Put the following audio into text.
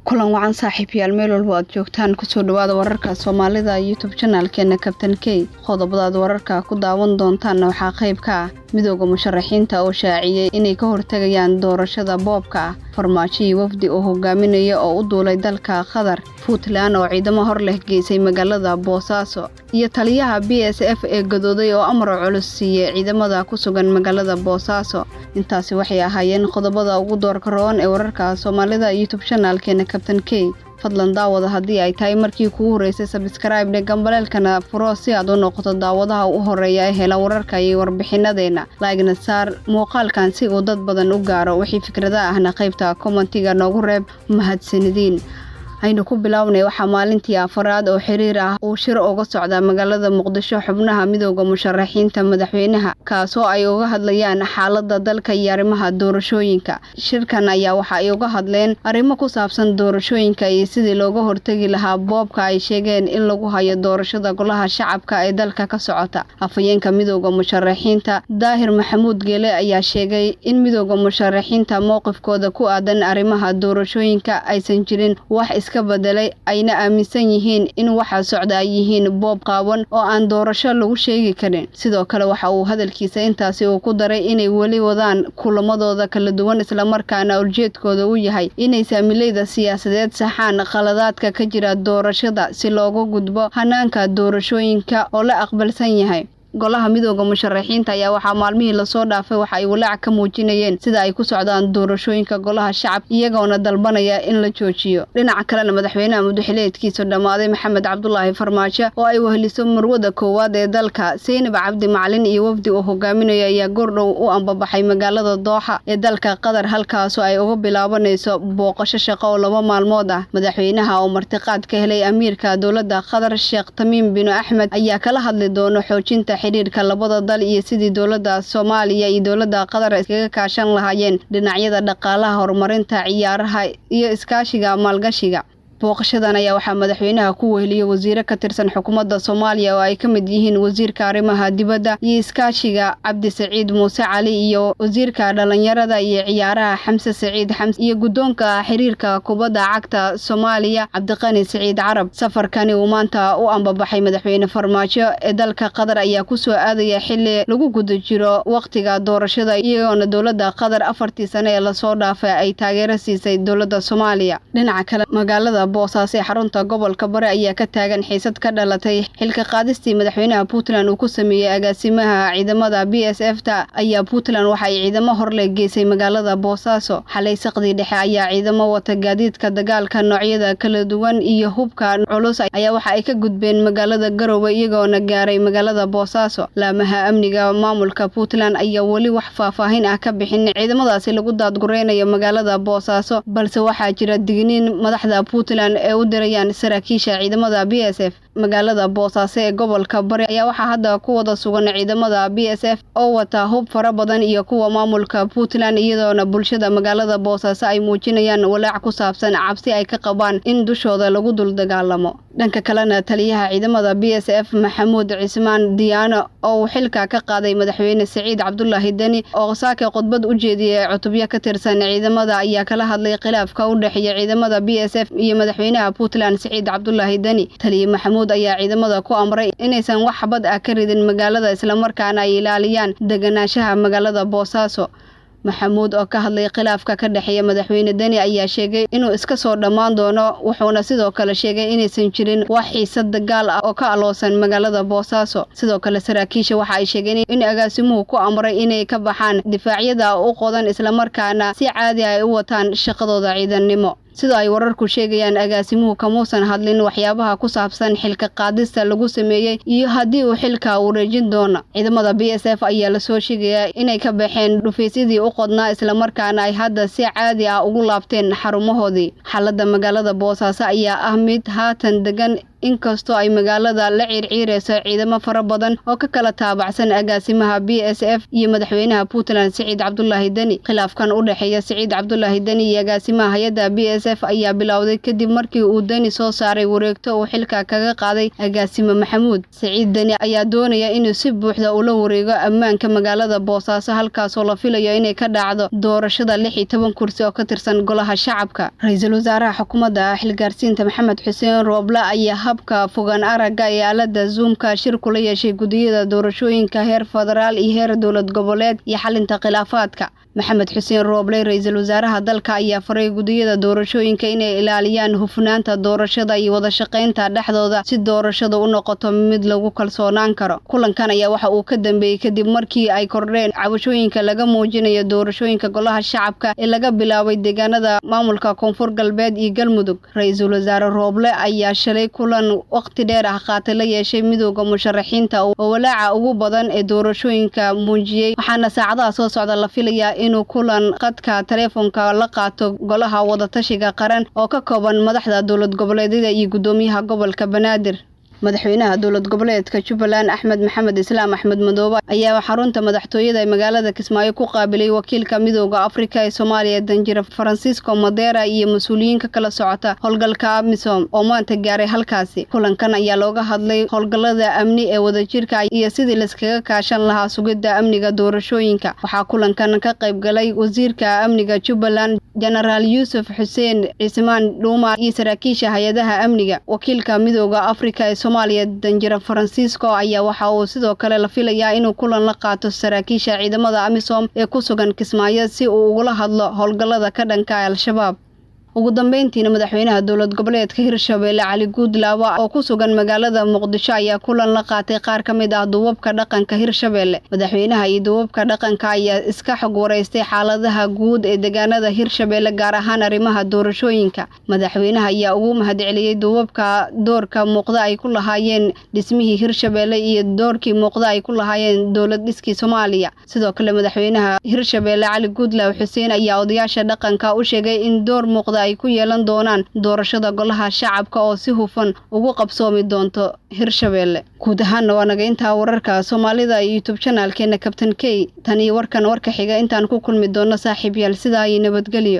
kulan wacan saaxiibayaal meel walba aad joogtaan ku soo dhawaada wararka Soomaalida YouTube channel-keena Captain K qodobada wararka ku daawan doontaan waxa qayb ka ah midowga musharaxiinta oo shaaciyay inay ka hortagayaan doorashada boobka farmaajo wafdi oo hogaaminaya oo u duulay dalka Qatar Puntland oo ciidamo hor leh geysay magaalada Boosaaso iyo taliyaha BSF ee gadooday oo amar culus siiyay ciidamada ku sugan magaalada Boosaaso intaasi waxay ahaayeen qodobada ugu doorka roon ee wararka Soomaalida YouTube channel-keena Captain K fadlan daawada hadii ay tahay markii kugu horeysay subscribe dhe gambaleelkana furo si aad u noqoto daawadaha u horeeya ee hela wararka iyo warbixinadeena like-na saar muuqaalkan si uu dad badan u gaaro wixii fikrada ahna qaybta commentiga noogu reeb mahadsanidin aynu ku bilawnay waxa maalintii afraad oo xiriir ah oo shir uga socda magaalada Muqdisho xubnaha midowga musharaxiinta madaxweynaha kaasoo ay uga hadlayaan xaaladda dalka iyo arrimaha doorashooyinka shirkan ayaa waxa ay uga hadleen arrimo ku saabsan doorashooyinka iyo sidii looga hortagi lahaa boobka ay sheegeen in lagu hayo doorashada golaha shacabka ee dalka ka socota afayeenka midowga musharaxiinta Daahir Maxamuud Geele ayaa sheegay in midowga musharaxiinta mowqifkooda ku aadan arrimaha doorashooyinka aysan jirin wax iska bedelay ayna aaminsan yihiin in waxa socda ay yihiin boob qaawan oo aan doorasho lagu sheegi karin sidoo kale waxa uu hadalkiisa intaasi uu ku daray inay wali wadaan kulamadooda kala duwan isla markaana ujeedkooda uu yahay inay saamilayda siyaasadeed saxaan qaladaadka ka jira doorashada si looga gudbo hanaanka doorashooyinka oo la aqbalsan yahay golaha midowga musharaxiinta ayaa waxa maalmihii la soo dhaafay waxa ay walaac ka muujinayeen sida ay ku socdaan doorashooyinka golaha shacab iyagoona dalbanaya in la joojiyo dhinaca kale madaxweynaha mudxuleedkiisa dhamaaday Maxamed Cabdullaahi Farmaajo oo ay weheliso marwada koowaad ee dalka Seynab Cabdi Macalin iyo wafdi oo hogaaminaya ayaa goordhow u ambabaxay magaalada Dooxa ee dalka Qatar halkaas oo ay uga bilaabanayso booqasho shaqo oo 2 maalmood ah madaxweynaha oo martiqaad ka helay amiirka dawladda Qatar Sheekh Tamiim bin Ahmed ayaa kala hadli doona xoojinta xiriirka labada dal iyo sidii dawladda Soomaaliya iyo dawladda Qatar iskaga kaashan lahaayeen dhinacyada dhaqaalaha horumarinta ciyaaraha iyo iskaashiga maalgashiga booqashadan ayaa waxa madaxweynaha ku weheliyay wasiir ka tirsan xukuumadda Soomaaliya oo ay ka mid yihiin wasiirka arrimaha dibadda iyo iskaashiga Cabdi Saciid Muuse Cali iyo wasiirka dhalinyarada iyo ciyaaraha Xamse Saciid Xamse iyo gudoonka xiriirka kubadda cagta Soomaaliya Cabdiqani Saciid Carab safarkani uu maanta u ambabaxay madaxweyne Farmaajo ee dalka Qatar ayaa ku soo aadaya xilli lagu guda jiro waqtiga doorashada iyagoo dawladda Qatar 4 sano ee la soo dhaafay ay taageero siisay dawladda Soomaaliya dhinaca kale magaalada Boosaaso xarunta gobolka Bari ayaa ka taagan xiisad ka dhalatay xilka qaadistii madaxweynaha Puntland uu ku sameeyay agaasimaha ciidamada BSF-ta ayaa Puntland waxa ay ciidamo hor leh geysay magaalada Boosaaso xalay saqdi dhexe ayaa ciidamo wata gaadiidka dagaalka noocyada kala duwan iyo hubka culus ayaa waxa ay ka gudbeen magaalada Garowe iyagoona gaaray magaalada Boosaaso laamaha amniga maamulka Puntland ayaa wali wax faahfaahin ah ka bixin ciidamadaasi lagu daadgureynayo magaalada Boosaaso balse waxa jira digniin madaxda Puntland ee u dirayaan saraakiisha ciidamada BSF magaalada Boosaaso ee gobolka Bari ayaa waxa hadda ku wada sugan ciidamada BSF oo wata hub fara badan iyo kuwa maamulka Puntland iyadoona bulshada magaalada Boosaaso ay muujinayaan walaac ku saabsan cabsi ay ka qabaan in dushooda lagu dul dagaalamo dhanka kalena taliyaha ciidamada BSF Maxamuud Cismaan Diyaano oo xilka ka qaaday madaxweyne Saciid Cabdullaahi Dani oo saaka khudbad u jeediyay cutubyo ka tirsan ciidamada ayaa kala hadlay khilaafka u dhaxeeya ciidamada BSF iyo madaxweynaha Puntland Saciid Cabdullaahi Dani taliye Maxamuud ayaa ciidamada ku amray inaysan wax xabad ah ka ridin magaalada isla markaana ay ilaaliyaan deganaanshaha magaalada Boosaaso Maxamuud oo ka hadlay khilaafka ka dhaxeeya madaxweyne Dani ayaa sheegay inuu iska soo dhamaan doono wuxuuna sidoo kale sheegay inaysan jirin wax xiisad dagaal ah oo ka aloosan magaalada Boosaaso sidoo kale saraakiisha waxa ay sheegeen in agaasimuhu ku amray inay ka baxaan difaacyada u qodan isla markaana si caadi ah u wataan shaqadooda ciidanimo sida ay wararku sheegayaan agaasimuhu kamuusan hadlin waxyaabaha ku saabsan xilka qaadista lagu sameeyay iyo hadii uu xilka wareejin doono ciidamada BSF ayaa la soo sheegay inay ka baxeen dhufaysidii u qodnaa isla markaana ay hadda si caadi ah ugu laabteen xarumahoodii xaaladda magaalada Boosaaso ayaa ah mid haatan degan inkastoo ay magaalada la ciirciireyso ciidamo fara badan oo ka kala taabacsan agaasimaha BSF iyo madaxweynaha Puntland Siciid Cabdullaahi Dani. khilaafkan u dhaxeeya Siciid Cabdullaahi Dani iyo agaasimaha hay'adda BSF ayaa bilowday kadib markii uu Dani soo saaray wareegto uu xilka kaga qaaday agaasima Maxamuud. Siciid Dani ayaa doonaya inuu si buuxda ula wareego ammaanka magaalada Boosaaso halkaas oo la filayo inay ka dhacdo doorashada 16 kursi oo ka tirsan golaha shacabka. Ra'iisul Wasaaraha Xukuumadda Xilgaarsiinta Maxamed Xuseen Rooble ayaa habka fogaan aragga ee aalada Zoom-ka shir kula yeeshay gudiyada doorashooyinka heer federaal iyo heer dowlad goboleed iyo xalinta khilaafaadka. Maxamed Xuseen Rooble ra'iisul wasaaraha dalka ayaa faray gudiyada doorashooyinka inay ilaaliyaan hufnaanta doorashada iyo wada shaqeynta dhexdooda si doorashadu u noqoto mid lagu kalsoonaan karo. kulankan ayaa waxa uu ka dambeeyay kadib markii ay kordheen cabashooyinka laga muujinayo doorashooyinka golaha shacabka ee laga bilaabay deegaanada maamulka Koonfur Galbeed iyo Galmudug. Ra'iisul Wasaare Rooble ayaa shalay kulan waqti dheer ah qaatay la yeeshay midowga musharaxiinta oo walaaca ugu badan ee doorashooyinka muujiyay, waxaana saacadaha soo socda la filayaa inuu kulan qadka telefoonka la qaato golaha wada tashiga qaran oo ka kooban madaxda dowlad goboleedyada iyo gudoomiyaha gobolka Banaadir. madaxweynaha dowlad goboleedka Jubbaland Axmed Maxamed Islaam Axmed Madoobe ayaa xarunta madaxtooyada ee magaalada Kismaayo ku qaabilay wakiilka midowga Afrika ee Soomaaliya Danjire Francisco Madera iyo mas'uuliyiin kala socota howlgalka AMISOM oo maanta gaaray halkaasi. kulankan ayaa looga hadlay howlgallada amni ee wadajirka iyo sidii la iskaga kaashan lahaa sugidda amniga doorashooyinka. waxaa kulankan ka qayb galay wasiirka amniga Jubbaland General Yusuf Hussein Cismaan Dhuuma iyo saraakiisha hay'adaha amniga. wakiilka midowga Afrika ee Soomaaliya Danjire Francisco ayaa waxa uu sidoo kale la filayaa inuu kulan la qaato saraakiisha ciidamada AMISOM ee ku sugan Kismaayo si uu uga hadlo howlgallada ka dhanka ah Al-Shabaab. ugu dambeyntiina madaxweynaha dowlad goboleedka Hirshabelle Cali Guudlaawe oo ku sugan magaalada Muqdisho ayaa kulan la qaatay qaar ka mid ah duubabka dhaqanka Hirshabelle. madaxweynaha iyo duubabka dhaqanka ayaa iska xog wareystay xaaladaha guud ee deegaanada Hirshabelle gaar ahaan arrimaha doorashooyinka. madaxweynaha ayaa ugu mahadceliyay duubabka doorka muuqda ay ku lahaayeen dhismihii Hirshabelle iyo doorkii muuqda ay ku lahaayeen dowlad dhiskii Soomaaliya. sidoo kale madaxweynaha Hirshabelle Cali Guudlaawe Xuseen ayaa odayaasha dhaqanka u sheegay in door muuqda ay ku yeelan doonaan doorashada golaha shacabka oo si hufan ugu qabsoomi doonto Hirshabelle. guud ahaan waa naga intaa wararka Soomaalida iyo YouTube channelkeena Captain K. tan iyo warka xiga intaan ku kulmi doono saaxiibayaal sidaa iyo nabadgelyo.